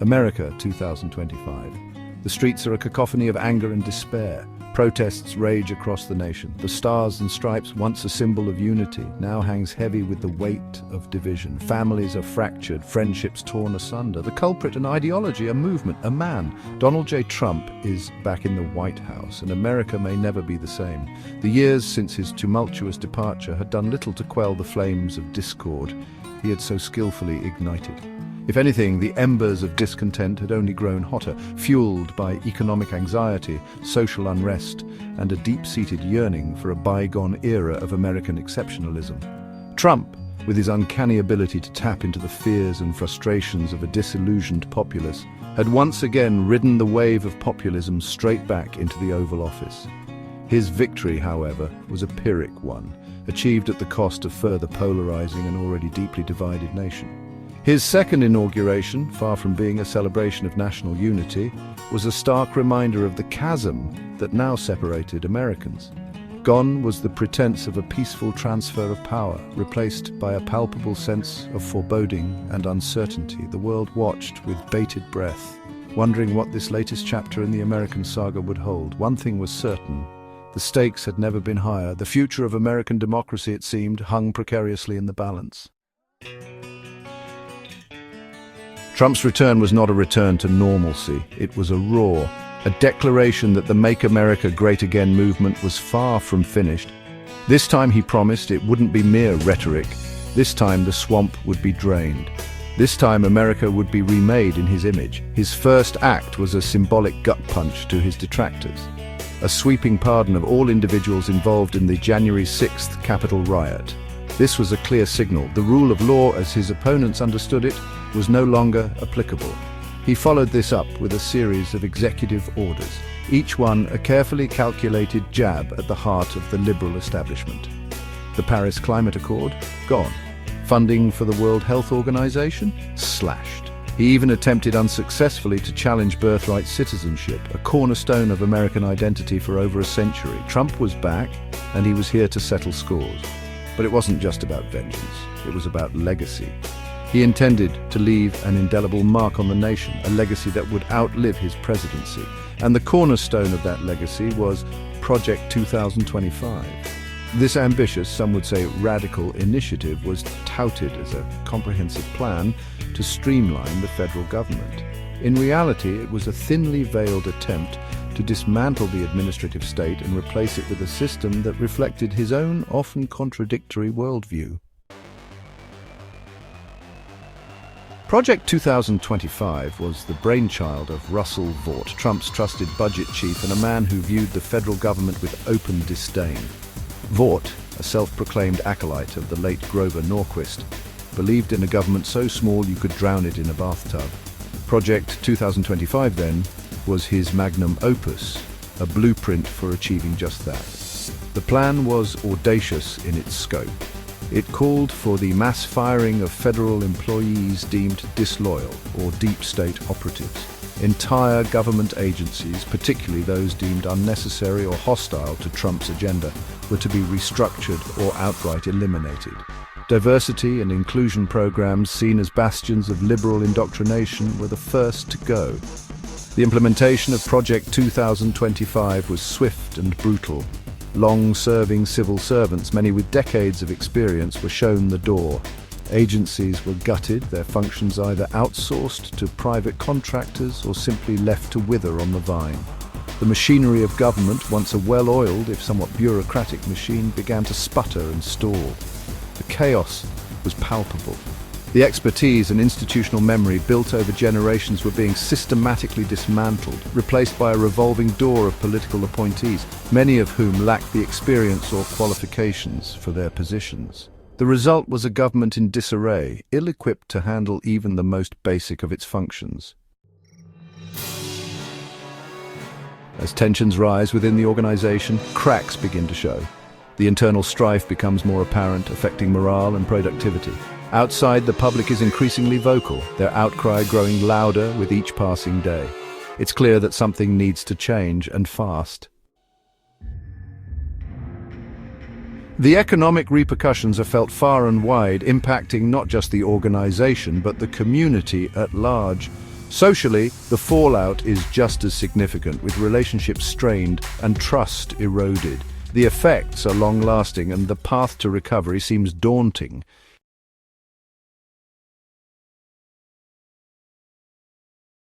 America 2025. The streets are a cacophony of anger and despair. Protests rage across the nation. The stars and stripes, once a symbol of unity, now hangs heavy with the weight of division. Families are fractured, friendships torn asunder. The culprit, an ideology, a movement, a man. Donald J. Trump is back in the White House, and America may never be the same. The years since his tumultuous departure had done little to quell the flames of discord he had so skillfully ignited. If anything, the embers of discontent had only grown hotter, fueled by economic anxiety, social unrest, and a deep-seated yearning for a bygone era of American exceptionalism. Trump, with his uncanny ability to tap into the fears and frustrations of a disillusioned populace, had once again ridden the wave of populism straight back into the Oval Office. His victory, however, was a Pyrrhic one, achieved at the cost of further polarizing an already deeply divided nation. His second inauguration, far from being a celebration of national unity, was a stark reminder of the chasm that now separated Americans. Gone was the pretense of a peaceful transfer of power, replaced by a palpable sense of foreboding and uncertainty. The world watched with bated breath, wondering what this latest chapter in the American saga would hold. One thing was certain: the stakes had never been higher. The future of American democracy, it seemed, hung precariously in the balance. Trump's return was not a return to normalcy. It was a roar, a declaration that the Make America Great Again movement was far from finished. This time, he promised, it wouldn't be mere rhetoric. This time the swamp would be drained. This time America would be remade in his image. His first act was a symbolic gut punch to his detractors, a sweeping pardon of all individuals involved in the January 6th Capitol riot. This was a clear signal. The rule of law, as his opponents understood it, was no longer applicable. He followed this up with a series of executive orders, each one a carefully calculated jab at the heart of the liberal establishment. The Paris Climate Accord? Gone. Funding for the World Health Organization? Slashed. He even attempted unsuccessfully to challenge birthright citizenship, a cornerstone of American identity for over a century. Trump was back, and he was here to settle scores. But it wasn't just about vengeance. It was about legacy. He intended to leave an indelible mark on the nation, a legacy that would outlive his presidency. And the cornerstone of that legacy was Project 2025. This ambitious, some would say radical, initiative was touted as a comprehensive plan to streamline the federal government. In reality, it was a thinly veiled attempt to dismantle the administrative state and replace it with a system that reflected his own often contradictory worldview. Project 2025 was the brainchild of Russell Vought, Trump's trusted budget chief and a man who viewed the federal government with open disdain. Vought, a self-proclaimed acolyte of the late Grover Norquist, believed in a government so small you could drown it in a bathtub. Project 2025, then, was his magnum opus, a blueprint for achieving just that. The plan was audacious in its scope. It called for the mass firing of federal employees deemed disloyal or deep state operatives. Entire government agencies, particularly those deemed unnecessary or hostile to Trump's agenda, were to be restructured or outright eliminated. Diversity and inclusion programs, seen as bastions of liberal indoctrination, were the first to go. The implementation of Project 2025 was swift and brutal. Long-serving civil servants, many with decades of experience, were shown the door. Agencies were gutted, their functions either outsourced to private contractors or simply left to wither on the vine. The machinery of government, once a well-oiled, if somewhat bureaucratic machine, began to sputter and stall. The chaos was palpable. The expertise and institutional memory built over generations were being systematically dismantled, replaced by a revolving door of political appointees, many of whom lacked the experience or qualifications for their positions. The result was a government in disarray, ill-equipped to handle even the most basic of its functions. As tensions rise within the organization, cracks begin to show. The internal strife becomes more apparent, affecting morale and productivity. Outside, the public is increasingly vocal, their outcry growing louder with each passing day. It's clear that something needs to change, and fast. The economic repercussions are felt far and wide, impacting not just the organization, but the community at large. Socially, the fallout is just as significant, with relationships strained and trust eroded. The effects are long-lasting and the path to recovery seems daunting.